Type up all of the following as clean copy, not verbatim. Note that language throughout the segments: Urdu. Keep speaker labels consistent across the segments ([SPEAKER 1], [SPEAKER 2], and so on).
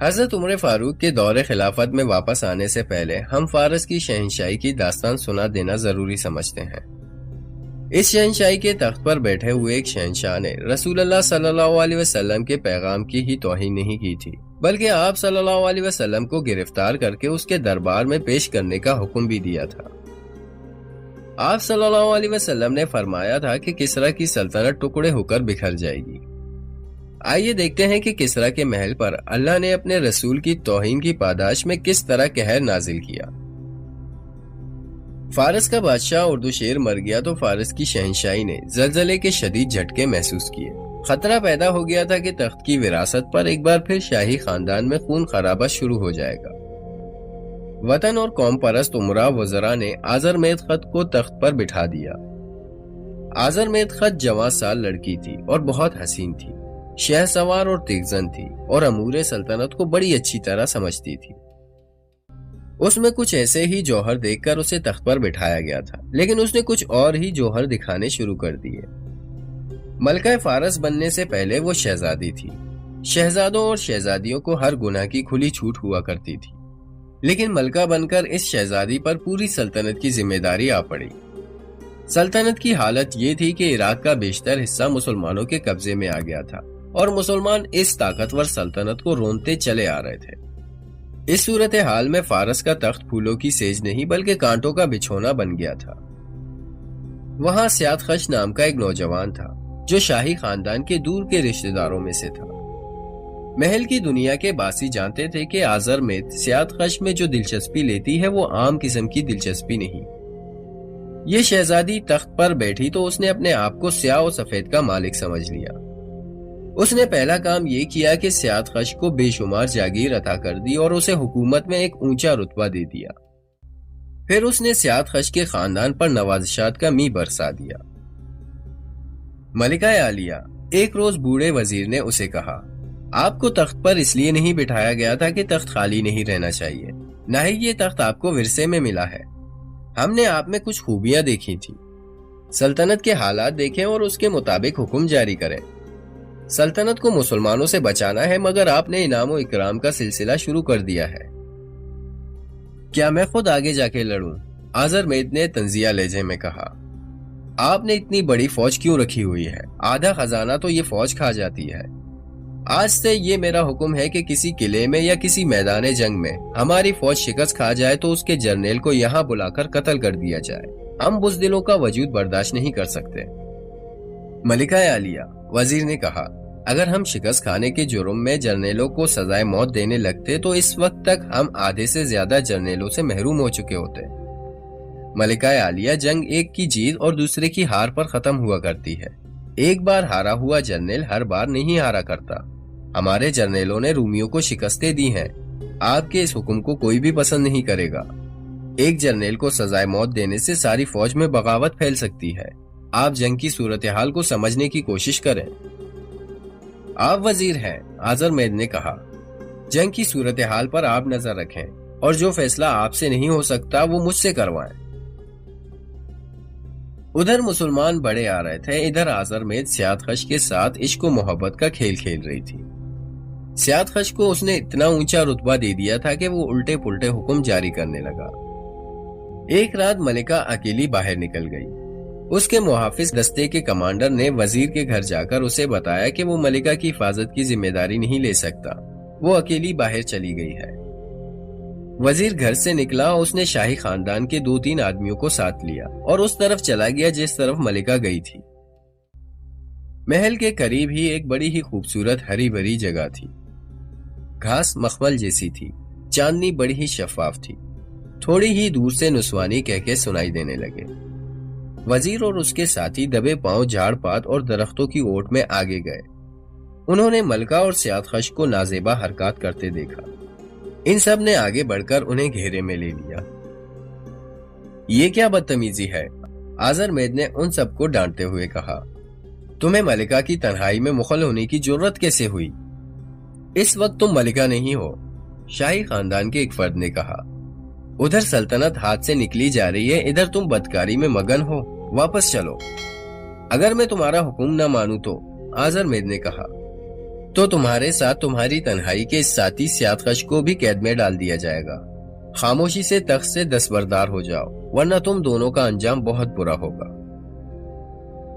[SPEAKER 1] حضرت عمر فاروق کے دور خلافت میں واپس آنے سے پہلے ہم فارس کی شہنشاہی کی داستان سنا دینا ضروری سمجھتے ہیں۔ اس شہنشاہی کے تخت پر بیٹھے ہوئے ایک شہنشاہ نے رسول اللہ صلی اللہ علیہ وسلم کے پیغام کی ہی توہین نہیں کی تھی، بلکہ آپ صلی اللہ علیہ وسلم کو گرفتار کر کے اس کے دربار میں پیش کرنے کا حکم بھی دیا تھا۔ آپ صلی اللہ علیہ وسلم نے فرمایا تھا کہ کسریٰ کی سلطنت ٹکڑے ہو کر بکھر جائے گی۔ آئیے دیکھتے ہیں کہ کسریٰ کے محل پر اللہ نے اپنے رسول کی توہین کی پاداش میں کس طرح قہر نازل کیا۔ فارس کا بادشاہ اردوشیر مر گیا تو فارس کی شہنشاہی نے زلزلے کے شدید جھٹکے محسوس کیے۔ خطرہ پیدا ہو گیا تھا کہ تخت کی وراثت پر ایک بار پھر شاہی خاندان میں خون خرابہ شروع ہو جائے گا۔ وطن اور قوم پرست امراء وزراء نے آذرمیت خط کو تخت پر بٹھا دیا۔ آذرمیت خط جوان سال لڑکی تھی اور بہت حسین تھی، شہ سوار اور تیغزن تھی اور امور سلطنت کو بڑی اچھی طرح سمجھتی تھی۔ اس میں کچھ ایسے ہی جوہر دیکھ کر اسے تخت پر بٹھایا گیا تھا، لیکن اس نے کچھ اور ہی جوہر دکھانے شروع کر دیے۔ ملکہ فارس بننے سے پہلے وہ شہزادی تھی۔ شہزادوں اور شہزادیوں کو ہر گناہ کی کھلی چھوٹ ہوا کرتی تھی، لیکن ملکہ بن کر اس شہزادی پر پوری سلطنت کی ذمہ داری آ پڑی۔ سلطنت کی حالت یہ تھی کہ عراق کا بیشتر حصہ مسلمانوں کے قبضے میں آ گیا تھا اور مسلمان اس طاقتور سلطنت کو رونتے چلے آ رہے تھے۔ اس صورتحال میں فارس کا تخت پھولوں کی سیج نہیں بلکہ کانٹوں کا بچھونا بن گیا تھا۔ وہاں سیاد خش نام کا ایک نوجوان تھا جو شاہی خاندان کے دور کے رشتہ داروں میں سے تھا۔ محل کی دنیا کے باسی جانتے تھے کہ آذرمیت سیاد خش میں جو دلچسپی لیتی ہے وہ عام قسم کی دلچسپی نہیں۔ یہ شہزادی تخت پر بیٹھی تو اس نے اپنے آپ کو سیاہ و سفید کا مالک سمجھ لیا۔ اس نے پہلا کام یہ کیا کہ سیاد خش کو بے شمار جاگیر عطا کر دی اور اسے حکومت میں ایک اونچا رتبہ دے دیا۔ پھر اس نے سیاد خش کے خاندان پر نوازشات کا می برسا دیا۔ ملکہ عالیہ، ایک روز بوڑھے وزیر نے اسے کہا، آپ کو تخت پر اس لیے نہیں بٹھایا گیا تھا کہ تخت خالی نہیں رہنا چاہیے، نہ ہی یہ تخت آپ کو ورثے میں ملا ہے۔ ہم نے آپ میں کچھ خوبیاں دیکھی تھی۔ سلطنت کے حالات دیکھیں اور اس کے مطابق حکم جاری کریں۔ سلطنت کو مسلمانوں سے بچانا ہے، مگر آپ نے انعام و اکرام کا سلسلہ شروع کر دیا ہے۔ کیا میں خود آگے جا کے لڑوں؟ آذرمیت نے طنزیہ لہجے میں کہا۔ آپ نے اتنی بڑی فوج کیوں رکھی ہوئی ہے؟ آدھا خزانہ تو یہ فوج کھا جاتی ہے۔ آج سے یہ میرا حکم ہے کہ کسی قلعے میں یا کسی میدان جنگ میں ہماری فوج شکست کھا جائے تو اس کے جرنیل کو یہاں بلا کر قتل کر دیا جائے۔ ہم بزدلوں کا وجود برداشت نہیں کر سکتے۔ ملکہ عالیہ، وزیر نے کہا، اگر ہم شکست کھانے کے جرم میں جرنیلوں کو سزائے موت دینے لگتے تو اس وقت تک ہم آدھے سے زیادہ جرنیلوں سے محروم ہو چکے ہوتے۔ ملکہ عالیہ، جنگ ایک کی جیت اور دوسرے کی ہار پر ختم ہوا کرتی ہے۔ ایک بار ہارا ہوا جرنیل ہر بار نہیں ہارا کرتا۔ ہمارے جرنیلوں نے رومیوں کو شکستیں دی ہیں۔ آپ کے اس حکم کو کوئی بھی پسند نہیں کرے گا۔ ایک جرنیل کو سزائے موت دینے سے ساری فوج میں بغاوت پھیل سکتی ہے۔ آپ جنگ کی صورتحال کو سمجھنے کی کوشش کریں۔ آپ وزیر ہیں، آذرمیت نے کہا، جنگ کی صورتحال پر آپ نظر رکھیں اور جو فیصلہ آپ سے نہیں ہو سکتا وہ مجھ سے کروائیں۔ ادھر مسلمان بڑے آ رہے تھے، ادھر آذرمیت سیاد خش کے ساتھ عشق و محبت کا کھیل کھیل رہی تھی۔ سیاد خش کو اس نے اتنا اونچا رتبہ دے دیا تھا کہ وہ الٹے پلٹے حکم جاری کرنے لگا۔ ایک رات ملکہ اکیلی باہر نکل گئی۔ اس کے محافظ دستے کے کمانڈر نے وزیر کے گھر جا کر اسے بتایا کہ وہ ملکہ کی حفاظت کی ذمہ داری نہیں لے سکتا، وہ اکیلی باہر چلی گئی ہے۔ وزیر گھر سے نکلا، اس نے شاہی خاندان کے 2-3 آدمیوں کو ساتھ لیا اور اس طرف چلا گیا جس طرف ملکہ گئی تھی۔ محل کے قریب ہی ایک بڑی ہی خوبصورت ہری بھری جگہ تھی۔ گھاس مخمل جیسی تھی، چاندنی بڑی ہی شفاف تھی۔ تھوڑی ہی دور سے نسوانی کہہ سنائی دینے لگے۔ وزیر اور اس کے ساتھی دبے پاؤں جھاڑ پات اور درختوں کی اوٹ میں آگے گئے۔ انہوں نے ملکہ اور سیاد خش کو نازیبا حرکات کرتے دیکھا۔ ان سب نے آگے بڑھ کر انہیں گھیرے میں لے لیا۔ یہ کیا بدتمیزی ہے؟ آذرمیت نے ان سب کو ڈانٹتے ہوئے کہا، تمہیں ملکہ کی تنہائی میں مخل ہونے کی جرت کیسے ہوئی؟ اس وقت تم ملکہ نہیں ہو، شاہی خاندان کے ایک فرد نے کہا۔ ادھر سلطنت ہاتھ سے نکلی جا رہی ہے، ادھر تم بدکاری میں مگن ہو، واپس چلو۔ اگر میں تمہارا حکم نہ مانوں تو، آذرمیت نے کہا، تو تمہارے ساتھ تمہاری تنہائی کے اس ساتھی سیادخش کو بھی قید میں ڈال دیا جائے گا۔ خاموشی سے تخت سے دستبردار ہو جاؤ، ورنہ تم دونوں کا انجام بہت برا ہوگا۔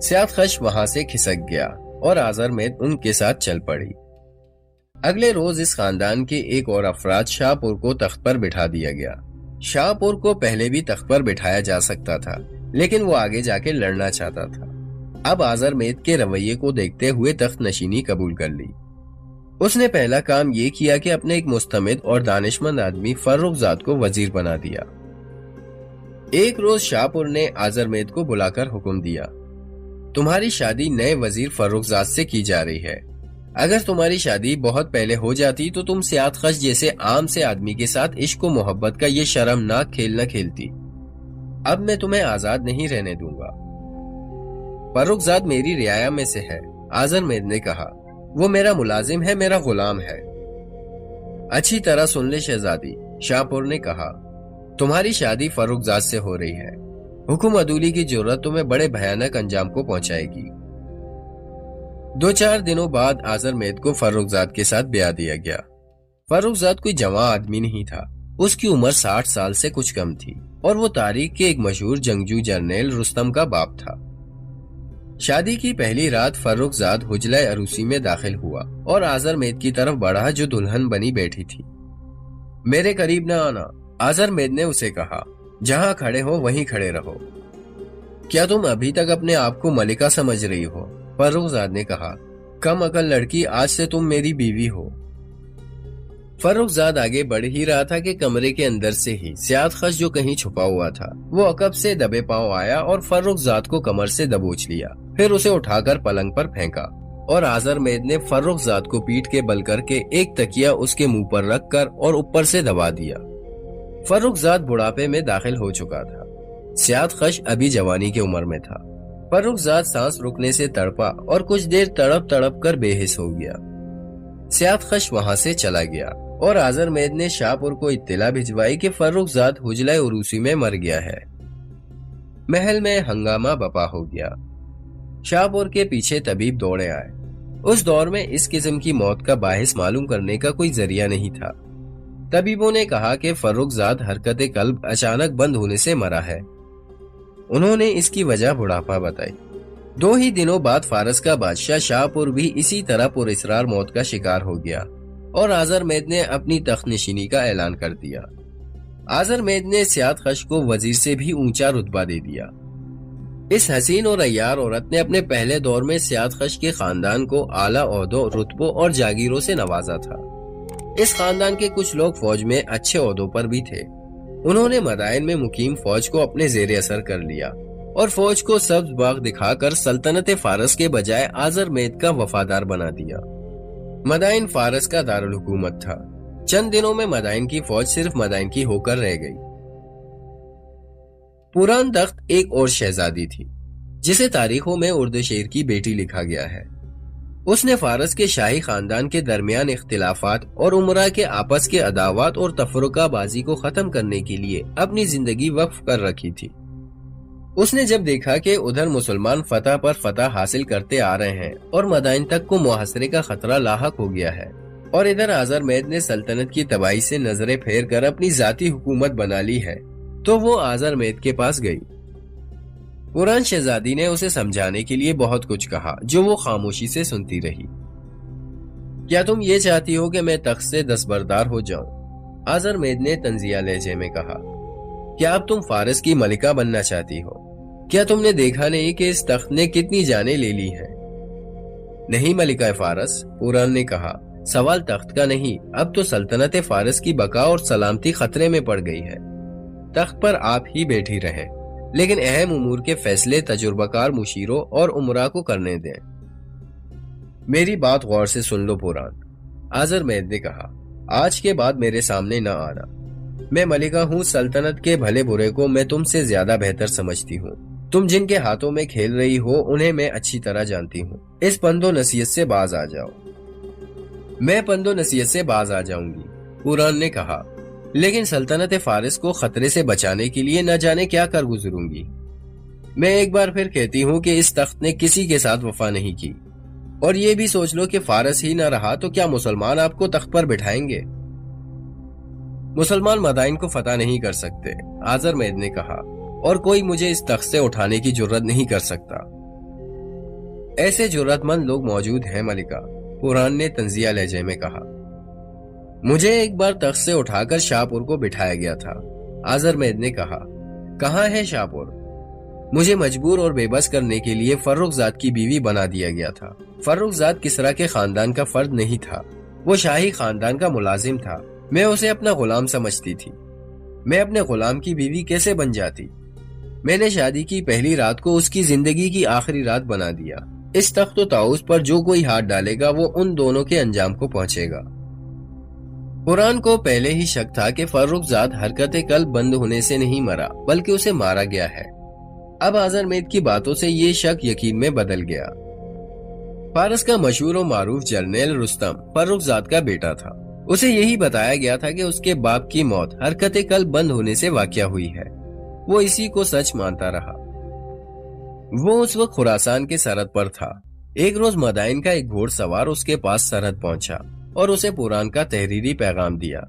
[SPEAKER 1] سیادخش وہاں سے کھسک گیا اور آزرمید ان کے ساتھ چل پڑی۔ اگلے روز اس خاندان کے ایک اور افراد شاہ پور کو تخت پر بٹھا دیا گیا۔ شاہ پور کو پہلے بھی تخت پر بٹھایا جا سکتا تھا، لیکن وہ آگے جا کے لڑنا چاہتا تھا۔ اب آزرمید کے رویے کو دیکھتے ہوئے تخت نشینی قبول کر لی۔ اس نے پہلا کام یہ کیا کہ اپنے ایک مستمد اور دانشمند آدمی فرخ زاد کو وزیر بنا دیا۔ ایک روز شاہ پور نے آزرمید کو بلا کر حکم دیا، تمہاری شادی نئے وزیر فرخ زاد سے کی جا رہی ہے۔ اگر تمہاری شادی بہت پہلے ہو جاتی تو تم سیادخش جیسے عام سے آدمی کے ساتھ عشق و محبت کا یہ شرمناک کھیل نہ کھیلتی۔ اب میں تمہیں آزاد نہیں رہنے دوں گا۔ فرخ زاد میری رعایا میں سے ہے، آزرمید نے کہا، وہ میرا ملازم ہے، میرا غلام ہے۔ اچھی طرح سن لے شہزادی، شاہ پور نے کہا، تمہاری شادی فرخ زاد سے ہو رہی ہے۔ حکم عدولی کی جرت تمہیں بڑے بھیانک انجام کو پہنچائے گی۔ 2-4 دنوں بعد آزرمید کو فرخ زاد کے ساتھ بیاہ دیا گیا۔ فرخ زاد کوئی جوان آدمی نہیں تھا، اس کی عمر 60 سال سے کچھ کم تھی، اور وہ تاریخ کے ایک مشہور جنگجو جرنیل رستم کا باپ تھا۔ شادی کی پہلی رات فرخ زاد حجلہ عروسی میں داخل ہوا اور آزرمید کی طرف بڑھا جو دلہن بنی بیٹھی تھی۔ میرے قریب نہ آنا، آزرمید نے اسے کہا، جہاں کھڑے ہو وہیں کھڑے رہو۔ کیا تم ابھی تک اپنے آپ کو ملکہ سمجھ رہی ہو؟ فرخ زاد نے کہا، کم عقل لڑکی، آج سے تم میری بیوی ہو۔ فرخ زاد آگے بڑھ ہی رہا تھا کہ کمرے کے اندر سے ہی سیادخش جو کہیں چھپا ہوا تھا وہ عقب سے دبے پاؤں آیا اور فرخ زاد کو کمر سے دبوچ لیا، پھر اسے اٹھا کر پلنگ پر پھینکا، اور آزرمید نے فرخ زاد کو پیٹھ کے بل کر کے ایک تکیہ اس کے منہ پر رکھ کر اور اوپر سے دبا دیا۔ فرخ زاد بڑھاپے میں داخل ہو چکا تھا، سیادخش ابھی جوانی کی عمر میں تھا۔ فرخ زاد سانس رکنے سے تڑپا اور کچھ دیر تڑپ تڑپ کر بے حس ہو گیا۔ سیادخش وہاں سے چلا گیا اور آزرمید نے شاہ پور کو اطلاع بھجوائی کہ فرخ زاد حجلہ عروسی میں مر گیا ہے۔ محل میں ہنگامہ بپا ہو گیا۔ شاہ پور کے پیچھے طبیب دوڑے آئے۔ اس دور میں اس قسم کی موت کا باعث معلوم کرنے کا کوئی ذریعہ نہیں تھا۔ طبیبوں نے کہا کہ فرخ زاد حرکت قلب اچانک بند ہونے سے مرا ہے۔ انہوں نے اس کی وجہ بڑھاپا بتائی۔ 2 ہی دنوں بعد فارس کا بادشاہ شاہ پور بھی اسی طرح پر اسرار موت کا شکار ہو گیا اور آزرمید نے اپنی تخت نشینی کا اعلان کر دیا۔ آزرمید نے سیادخش کو وزیر سے بھی اونچا رتبہ دے دیا۔ اس حسین اور عیار عورت نے اپنے پہلے دور میں سیادخش کے خاندان کو اعلیٰ عہدوں، رتبوں اور جاگیروں سے نوازا تھا۔ اس خاندان کے کچھ لوگ فوج میں اچھے عہدوں پر بھی تھے۔ انہوں نے مدائن میں مقیم فوج کو اپنے زیر اثر کر لیا اور فوج کو سبز باغ دکھا کر سلطنت فارس کے بجائے آزرمید کا وفادار بنا دیا۔ مدائن فارس کا دارالحکومت تھا۔ چند دنوں میں مدائن کی فوج صرف مدائن کی ہو کر رہ گئی۔ پوران تخت ایک اور شہزادی تھی جسے تاریخوں میں اردشیر کی بیٹی لکھا گیا ہے۔ اس نے فارس کے شاہی خاندان کے درمیان اختلافات اور امراء کے آپس کے عداوات اور تفرقہ بازی کو ختم کرنے کے لیے اپنی زندگی وقف کر رکھی تھی۔ اس نے جب دیکھا کہ ادھر مسلمان فتح پر فتح حاصل کرتے آ رہے ہیں اور مدائن تک کو محاصرے کا خطرہ لاحق ہو گیا ہے، اور ادھر آزرمید نے سلطنت کی تباہی سے نظریں پھیر کر اپنی ذاتی حکومت بنا لی ہے، تو وہ آزرمید کے پاس گئی۔ پوران شہزادی نے اسے سمجھانے کے لیے بہت کچھ کہا جو وہ خاموشی سے سنتی رہی۔ کیا تم یہ چاہتی ہو کہ میں تخت سے دستبردار ہو جاؤں؟ آزرمید نے طنزیہ لہجے میں کہا۔ کیا اب تم فارس کی ملکہ بننا چاہتی ہو؟ کیا تم نے دیکھا نہیں کہ اس تخت نے کتنی جانیں لے لی ہیں؟ نہیں ملکہ فارس، پوران نے کہا، سوال تخت کا نہیں، اب تو سلطنت فارس کی بقا اور سلامتی خطرے میں پڑ گئی ہے۔ تخت پر آپ ہی بیٹھی رہیں، لیکن اہم امور کے فیصلے تجربہ کار مشیروں اور امراء کو کرنے دیں۔ میری بات غور سے سن لو پوران، آزرمید نے کہا، آج کے بعد میرے سامنے نہ آنا۔ میں ملکہ ہوں، سلطنت کے بھلے برے کو میں تم سے زیادہ بہتر سمجھتی ہوں۔ تم جن کے ہاتھوں میں کھیل رہی ہو انہیں میں اچھی طرح جانتی ہوں۔ اس پند و نصیحت سے باز آ جاؤ۔ میں پند و نصیحت سے باز آ جاؤں گی، پوران نے کہا، لیکن سلطنت فارس کو خطرے سے بچانے کے لیے نہ جانے کیا کر گزروں گی۔ میں ایک بار پھر کہتی ہوں کہ اس تخت نے کسی کے ساتھ وفا نہیں کی۔ اور یہ بھی سوچ لو کہ فارس ہی نہ رہا تو کیا مسلمان آپ کو تخت پر بٹھائیں گے؟ مسلمان مدائن کو فتح نہیں کر سکتے، آذرمید نے کہا، اور کوئی مجھے اس تخت سے اٹھانے کی جرت نہیں کر سکتا۔ ایسے جرت مند لوگ موجود ہیں ملکہ، پوران نے طنزیہ لہجے میں کہا۔ مجھے ایک بار تخت سے اٹھا کر شاہپور کو بٹھایا گیا تھا، آذرمید نے کہا۔ کہاں ہے شاہپور؟ مجھے مجبور اور بے بس کرنے کے لیے فرخزاد کی بیوی بنا دیا گیا تھا۔ فرخزاد کسریٰ کے خاندان کا فرد نہیں تھا، وہ شاہی خاندان کا ملازم تھا۔ میں اسے اپنا غلام سمجھتی تھی۔ میں اپنے غلام کی بیوی کیسے بن جاتی؟ میں نے شادی کی پہلی رات کو اس کی زندگی کی آخری رات بنا دیا۔ اس تخت و طاؤس پر جو کوئی ہاتھ ڈالے گا وہ ان دونوں کے انجام کو پہنچے گا۔ قرآن کو پہلے ہی شک تھا کہ فرخزاد حرکت قلب بند ہونے سے نہیں مرا بلکہ اسے مارا گیا ہے۔ اب آذرمید کی باتوں سے یہ شک یقین میں بدل گیا۔ فارس کا مشہور و معروف جرنیل رستم فرخزاد کا بیٹا تھا۔ اسے یہی بتایا گیا تھا کہ اس کے باپ کی موت حرکت قلب بند ہونے سے واقع ہوئی ہے۔ وہ اسی کو سچ مانتا رہا۔ وہ اس وقت خراسان کے سرحد پر تھا۔ ایک روز مدائن کا ایک گھوڑ سوار اس کے پاس سرحد پہنچا اور اسے پوران کا تحریری پیغام دیا۔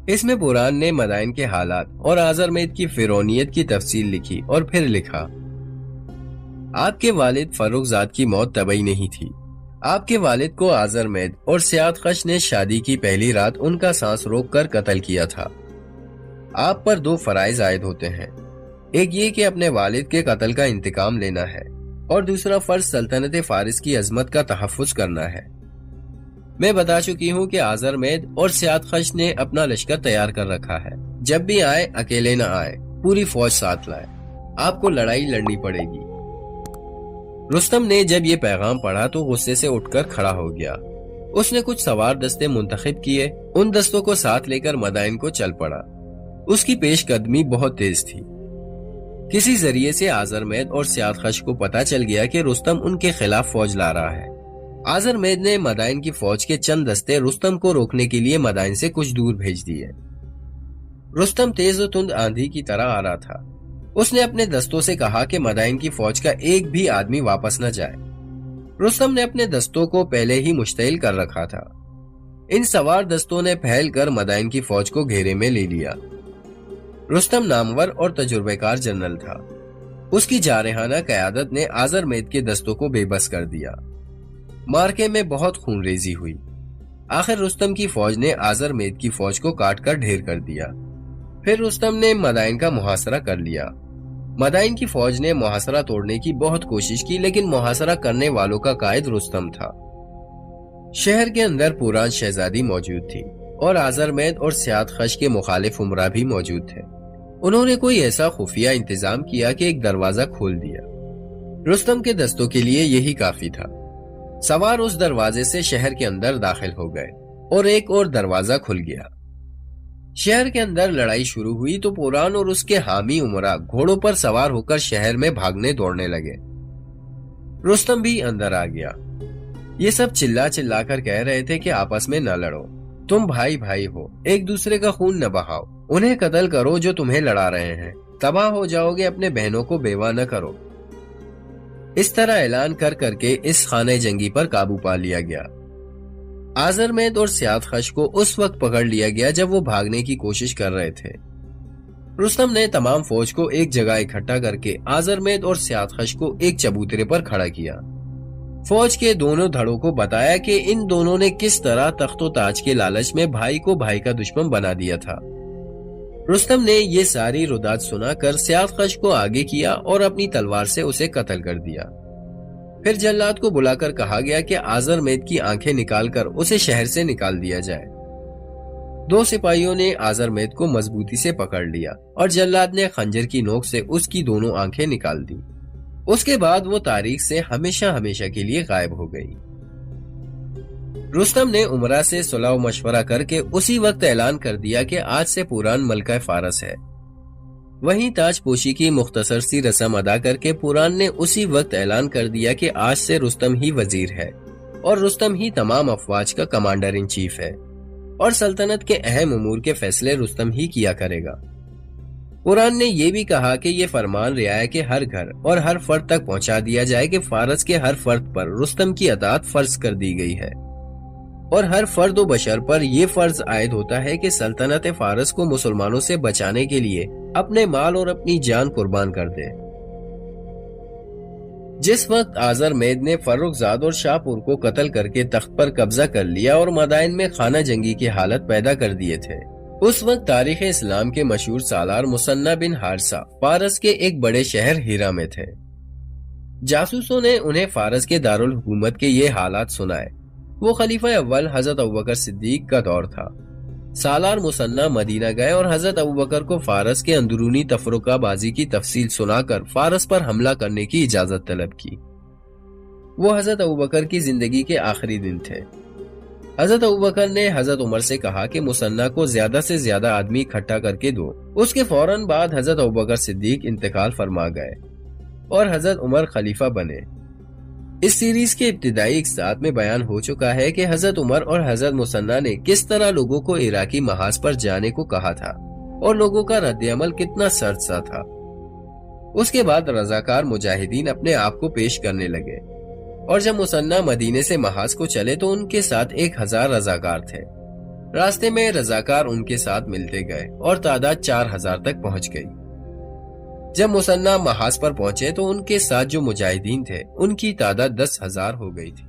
[SPEAKER 1] اس میں پوران نے مدائن کے حالات اور آذرمید کی فرعونیت کی تفصیل لکھی اور پھر لکھا، آپ کے والد فرخزاد کی موت طبعی نہیں تھی۔ آپ کے والد کو آذرمید اور سیادخش نے شادی کی پہلی رات ان کا سانس روک کر قتل کیا تھا۔ آپ پر دو فرائض عائد ہوتے ہیں، ایک یہ کہ اپنے والد کے قتل کا انتقام لینا ہے اور دوسرا فرض سلطنت فارس کی عظمت کا تحفظ کرنا ہے۔ میں بتا چکی ہوں کہ آذرمید اور سیادخش نے اپنا لشکر تیار کر رکھا ہے۔ جب بھی آئے اکیلے نہ آئے، پوری فوج ساتھ لائے۔ آپ کو لڑائی لڑنی پڑے گی۔ رستم نے جب یہ پیغام پڑھا تو غصے سے اٹھ کر کھڑا ہو گیا۔ اس نے کچھ سوار دستے منتخب کیے، ان دستوں کو ساتھ لے کر مدائن کو چل پڑا۔ اس کی پیش قدمی بہت تیز تھی۔ کسی ذریعے سے آذرمید اور سیادخش کو پتا چل گیا کہ رستم ان کے خلاف فوج لا رہا ہے۔ آذرمید نے مدائن کی فوج کے چند دستے رستم کو روکنے کے لیے مدائن سے کچھ دور بھیج دیے۔ رستم تیز و تند آندھی کی طرح آ رہا تھا۔ اس نے اپنے دستوں سے کہا کہ مدائن کی فوج کا ایک بھی آدمی واپس نہ جائے۔ رستم نے اپنے دستوں کو پہلے ہی مشتعل کر رکھا تھا۔ ان سوار دستوں نے پھیل کر مدائن کی فوج کو گھیرے میں لے لیا۔ رستم نامور اور تجربہ کار جنرل تھا۔ اس کی جارحانہ قیادت نے آذرمید کے دستوں کو بے بس کر دیا۔ مارکے میں بہت خون ریزی ہوئی۔ آخر رستم کی فوج نے آذرمید کی فوج کو کاٹ کر ڈھیر کر دیا۔ پھر رستم نے مدائن کا محاصرہ کر لیا۔ مدائن کی فوج نے محاصرہ توڑنے کی بہت کوشش کی، لیکن محاصرہ کرنے والوں کا قائد رستم تھا۔ شہر کے اندر پوران شہزادی موجود تھی اور آذرمید اور سیادخش کے مخالف امراء بھی موجود تھے۔ انہوں نے کوئی ایسا خفیہ انتظام کیا کہ ایک دروازہ کھول دیا۔ رستم کے دستوں کے لیے یہی کافی تھا۔ سوار اس دروازے سے شہر کے اندر داخل ہو گئے اور ایک اور دروازہ کھل گیا۔ شہر کے اندر لڑائی شروع ہوئی تو پوران اور اس کے حامی امراء گھوڑوں پر سوار ہو کر شہر میں بھاگنے دوڑنے لگے۔ رستم بھی اندر آ گیا۔ یہ سب چلا چلا کر کہہ رہے تھے کہ آپس میں نہ لڑو، تم بھائی بھائی ہو، ایک دوسرے کا خون نہ بہاؤ، انہیں قتل کرو جو تمہیں لڑا رہے ہیں، تباہ ہو جاؤ گے، اپنے بہنوں کو بیوہ نہ کرو۔ اس طرح اعلان کر کر کے اس خانہ جنگی پر قابو پا لیا گیا۔ آذرمید اور سیادخش کو اس وقت پکڑ لیا گیا جب وہ بھاگنے کی کوشش کر رہے تھے۔ رستم نے تمام فوج کو ایک جگہ اکٹھا کر کے آذرمید اور سیادخش کو ایک چبوترے پر کھڑا کیا۔ فوج کے دونوں دھڑوں کو بتایا کہ ان دونوں نے کس طرح تخت و تاج کے لالچ میں بھائی کو بھائی کا دشمن بنا دیا تھا۔ رستم نے یہ ساری رداد سنا کر سیادخش کو آگے کیا اور اپنی تلوار سے اسے قتل کر دیا۔ پھر جلاد کو بلا کر کہا گیا کہ آذرمید کی آنکھیں نکال کر اسے شہر سے نکال دیا جائے۔ دو سپاہیوں نے آذرمید کو مضبوطی سے پکڑ لیا اور جلاد نے خنجر کی نوک سے اس کی دونوں آنکھیں نکال دی۔ اس کے بعد وہ تاریخ سے ہمیشہ ہمیشہ کے لیے غائب ہو گئی۔ رستم نے امراء سے صلح و مشورہ کر کے اسی وقت اعلان کر دیا کہ آج سے پوران ملکہ فارس ہے۔ وہیں تاج پوشی کی مختصر سی رسم ادا کر کے پوران نے اسی وقت اعلان کر دیا کہ آج سے رستم ہی وزیر ہے اور رستم ہی تمام افواج کا کمانڈر ان چیف ہے اور سلطنت کے اہم امور کے فیصلے رستم ہی کیا کرے گا۔ قرآن نے یہ بھی کہا کہ یہ فرمان رعایا کہ ہر گھر اور ہر فرد تک پہنچا دیا جائے کہ فارس کے ہر فرد پر رستم کی اطاعت فرض کر دی گئی ہے، اور ہر فرد و بشر پر یہ فرض عائد ہوتا ہے کہ سلطنت فارس کو مسلمانوں سے بچانے کے لیے اپنے مال اور اپنی جان قربان کر دے۔ جس وقت آذر مید نے فرخ زاد اور شاہ پور کو قتل کر کے تخت پر قبضہ کر لیا اور مدائن میں خانہ جنگی کی حالت پیدا کر دیے تھے، اس وقت تاریخ اسلام کے مشہور سالار مثنی بن حارثہ فارس کے ایک بڑے شہر ہیرا میں تھے۔ جاسوسوں نے انہیں فارس کے دارالحکومت کے یہ حالات سنائے۔ وہ خلیفہ اول حضرت ابوبکر صدیق کا دور تھا۔ سالار مثنی مدینہ گئے اور حضرت ابوبکر کو فارس کے اندرونی تفرقہ بازی کی تفصیل سنا کر فارس پر حملہ کرنے کی اجازت طلب کی۔ وہ حضرت ابوبکر کی زندگی کے آخری دن تھے۔ حضرت ابوبکر نے حضرت عمر سے کہا کہ مثنی کو زیادہ سے زیادہ آدمی اکٹھا کر کے دو۔ اس کے فوراً بعد حضرت ابوبکر صدیق انتقال فرما گئے اور حضرت عمر خلیفہ بنے۔ اس سیریز کے ابتدائی اقساط میں بیان ہو چکا ہے کہ حضرت عمر اور حضرت مثنی نے کس طرح لوگوں کو عراقی محاذ پر جانے کو کہا تھا اور لوگوں کا رد عمل کتنا سرد سا تھا۔ اس کے بعد رضاکار مجاہدین اپنے آپ کو پیش کرنے لگے، اور جب مثنی مدینے سے محاذ کو چلے تو ان کے ساتھ 1000 رضاکار تھے۔ راستے میں رضاکار ان کے ساتھ ملتے گئے اور تعداد 4000 تک پہنچ گئی۔ جب مثنی محاذ پر پہنچے تو ان کے ساتھ جو مجاہدین تھے ان کی تعداد 10,000 ہو گئی تھی۔